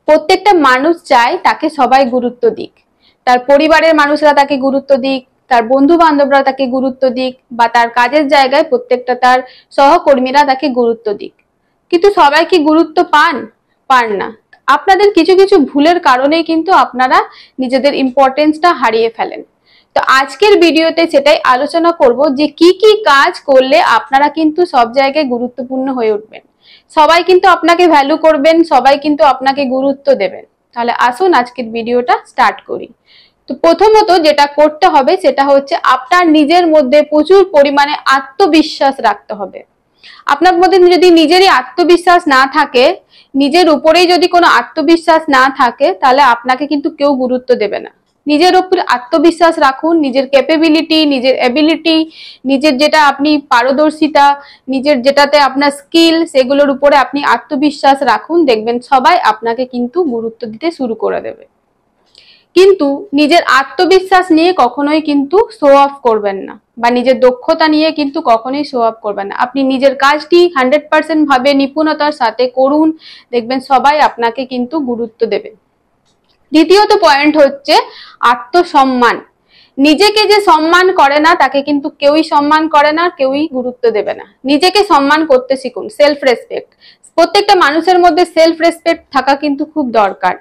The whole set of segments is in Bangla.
প্রত্যেকটা মানুষ চায় তাকে সবাই গুরুত্ব দিক, তার পরিবারের মানুষরা তাকে গুরুত্ব দিক, তার বন্ধু বান্ধবরা তাকে গুরুত্ব দিক, বা তার কাজের জায়গায় প্রত্যেকটা তার সহকর্মীরা তাকে গুরুত্ব দিক। কিন্তু সবাই কি গুরুত্ব পান না। আপনাদের কিছু কিছু ভুলের কারণেই কিন্তু আপনারা নিজেদের ইম্পর্টেন্সটা হারিয়ে ফেলেন। তো আজকের ভিডিওতে সেটাই আলোচনা করব যে কি কি কাজ করলে আপনারা কিন্তু সব জায়গায় গুরুত্বপূর্ণ হয়ে উঠবেন, সবাই কিন্তু আপনাকে ভ্যালু করবেন, সবাই কিন্তু আপনাকে গুরুত্ব দেবেন। তাহলে আসুন আজকের ভিডিওটা স্টার্ট করি। তো প্রথমত যেটা করতে হবে সেটা হচ্ছে আপনার নিজের মধ্যে প্রচুর পরিমাণে আত্মবিশ্বাস রাখতে হবে। আপনার মধ্যে যদি নিজেরই আত্মবিশ্বাস না থাকে, নিজের উপরেই যদি কোনো আত্মবিশ্বাস না থাকে, তাহলে আপনাকে কিন্তু কেউ গুরুত্ব দেবে না। নিজের উপর আত্মবিশ্বাস রাখুন, নিজের ক্যাপাবিলিটি, নিজের এবিলিটি, নিজের যেটা আপনি পারদর্শিতা, নিজের যেটাতে আপনার স্কিল, সেগুলোর উপরে আপনি আত্মবিশ্বাস রাখুন, দেখবেন সবাই আপনাকে কিন্তু গুরুত্ব দিতে শুরু করে দেবে। কিন্তু নিজের আত্মবিশ্বাস নিয়ে কখনোই কিন্তু শো অফ করবেন না, বা নিজের দক্ষতা নিয়ে কিন্তু কখনোই শো অফ করবেন না। আপনি নিজের কাজটি 100% ভাবে নিপুণতার সাথে করুন, দেখবেন সবাই আপনাকে কিন্তু গুরুত্ব দেবে। দ্বিতীয়ত পয়েন্ট হচ্ছে আত্মসম্মান। নিজেকে যে সম্মান করে না তাকে কিন্তু কেউই সম্মান করে না, কেউই গুরুত্ব দেবে না। নিজেকে সম্মান করতে শিখুন, সেলফ রেসপেক্ট। প্রত্যেকটা মানুষের মধ্যে সেলফ রেসপেক্ট থাকা কিন্তু খুব দরকার।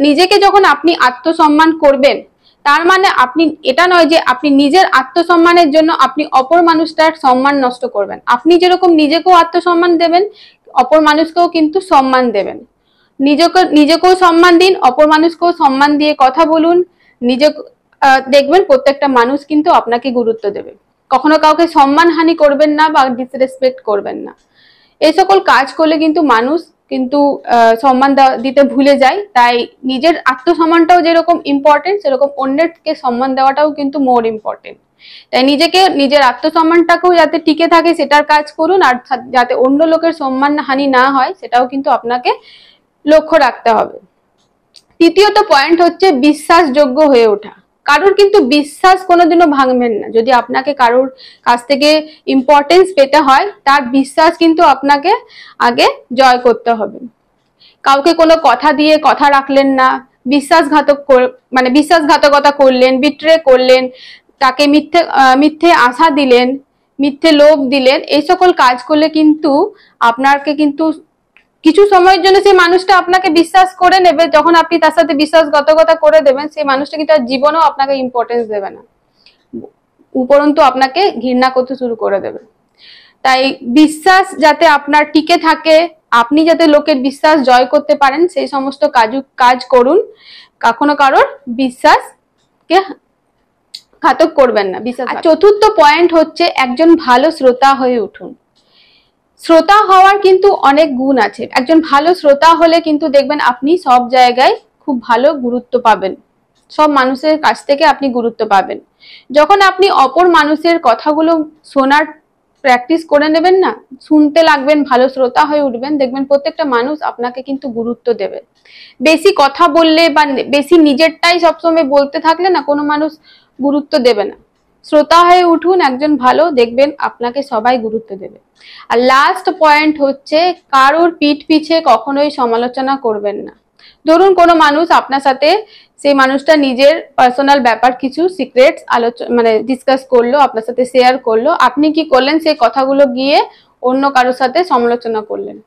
নিজেকে যখন আপনি আত্মসম্মান করবেন, তার মানে আপনি এটা নয় যে আপনি নিজের আত্মসম্মানের জন্য আপনি অপর মানুষটার সম্মান নষ্ট করবেন। আপনি যেরকম নিজেকেও আত্মসম্মান দেবেন, অপর মানুষকেও কিন্তু সম্মান দেবেন। নিজেকেও সম্মান দিন, অপর মানুষকেও সম্মান দিয়ে কথা বলুন। দেখবেন প্রত্যেকটা মানুষ কিন্তু আপনাকে গুরুত্ব দেবে। কখনো কাউকে সম্মানহানি করবেন না বা ডিসরেসপেক্ট করবেন না। এই সকল কাজ করলে কিন্তু মানুষ কিন্তু সম্মান দিতে ভুলে যায়। তাই নিজের আত্মসম্মানটাও যেরকম ইম্পর্টেন্ট, সেরকম অন্যকে সম্মান দেওয়াটাও কিন্তু মোর ইম্পর্টেন্ট। তাই নিজের আত্মসম্মানটাকেও যাতে টিকে থাকে সেটার কাজ করুন, আর যাতে অন্য লোকের সম্মান হানি না হয় সেটাও কিন্তু আপনাকে লক্ষ্য রাখতে হবে। তৃতীয়ত পয়েন্ট হচ্ছে বিশ্বাসযোগ্য হয়ে ওঠা। কারোর কিন্তু বিশ্বাস কোনোদিনও ভাঙবেন না। যদি আপনাকে কারোর কাছ থেকে ইম্পর্টেন্স পেতে হয়, তার বিশ্বাস কিন্তু আপনাকে আগে জয় করতে হবে। কাউকে কোনো কথা দিয়ে কথা রাখলেন না, বিশ্বাসঘাতকতা করলেন, বিট্রে করলেন, তাকে মিথ্যে আশা দিলেন, মিথ্যে লোভ দিলেন, এই সকল কাজ করলে কিন্তু আপনাকে কিন্তু কিছু সময়ের জন্য সেই মানুষটা আপনাকে বিশ্বাস করে নেবে। যখন আপনি তার সাথে বিশ্বাসঘাতকতা করে দেবেন, সেই মানুষটা কিন্তু আর জীবনেও আপনাকে ইম্পর্টেন্স দেবে না, উপরন্তু আপনাকে ঘৃণা করতে শুরু করে দেবে। তাই বিশ্বাস যাতে আপনার টিকে থাকে, আপনি যাতে লোকের বিশ্বাস জয় করতে পারেন, সেই সমস্ত কাজ করুন। কখনো কারোর বিশ্বাসকে ঘাতক করবেন না। চতুর্থ পয়েন্ট হচ্ছে একজন ভালো শ্রোতা হয়ে উঠুন। শ্রোতা হওয়ার কিন্তু অনেক গুণ আছে। একজন ভালো শ্রোতা হলে কিন্তু দেখবেন আপনি সব জায়গায় খুব ভালো গুরুত্ব পাবেন, সব মানুষের কাছ থেকে আপনি গুরুত্ব পাবেন। যখন আপনি অপর মানুষের কথাগুলো শোনার প্র্যাকটিস করে নেবেন না, শুনতে লাগবেন, ভালো শ্রোতা হয়ে উঠবেন, দেখবেন প্রত্যেকটা মানুষ আপনাকে কিন্তু গুরুত্ব দেবে। বেশি কথা বললে বা বেশি নিজেরটাই সবসময় বলতে থাকলে না, কোনো মানুষ গুরুত্ব দেবে না। শ্রোতা হয়ে উঠুন একজন ভালো, দেখবেন আপনাকে সবাই গুরুত্ব দেবে। আর লাস্ট পয়েন্ট হচ্ছে কারোর পিঠ পিছে কখনোই সমালোচনা করবেন না। ধরুন কোনো মানুষ আপনার সাথে, সেই মানুষটা নিজের পার্সোনাল ব্যাপার কিছু সিক্রেটস ডিসকাস করলো, আপনার সাথে শেয়ার করলো, আপনি কি করলেন, সেই কথাগুলো গিয়ে অন্য কারোর সাথে সমালোচনা করলেন,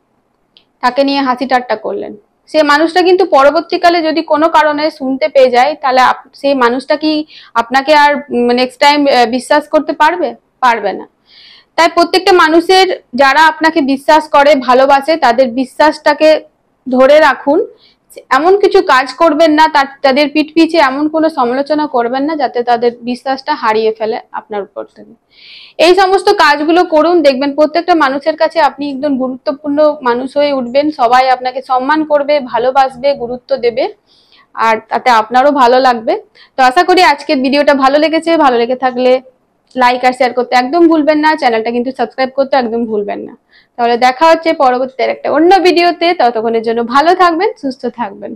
তাকে নিয়ে হাসি ঠাট্টা করলেন। সেই মানুষটা কিন্তু পরবর্তীকালে যদি কোনো কারণে শুনতে পেয়ে যায়, তাহলে সেই মানুষটা কি আপনাকে আর নেক্সট টাইম বিশ্বাস করতে পারবে না। তাই প্রত্যেকটা মানুষের, যারা আপনাকে বিশ্বাস করে, ভালোবাসে, তাদের বিশ্বাসটাকে ধরে রাখুন। এমন কিছু কাজ করবেন না, তাদের পিঠ পিছে এমন কোনো সমালোচনা করবেন না যাতে তাদের বিশ্বাসটা হারিয়ে ফেলে আপনার উপর থেকে। এই সমস্ত কাজগুলো করুন, দেখবেন প্রত্যেকটা মানুষের কাছে আপনি একদম গুরুত্বপূর্ণ মানুষ হয়ে উঠবেন। সবাই আপনাকে সম্মান করবে, ভালোবাসবে, গুরুত্ব দেবে, আর তাতে আপনারও ভালো লাগবে। তো আশা করি আজকের ভিডিওটা ভালো লেগেছে। ভালো লেগে থাকলে লাইক আর শেয়ার করতে একদম ভুলবেন না, চ্যানেলটা কিন্তু সাবস্ক্রাইব করতে একদম ভুলবেন না। তাহলে দেখা হচ্ছে পরবর্তী একটা অন্য ভিডিওতে। ততক্ষণের জন্য ভালো থাকবেন, সুস্থ থাকবেন।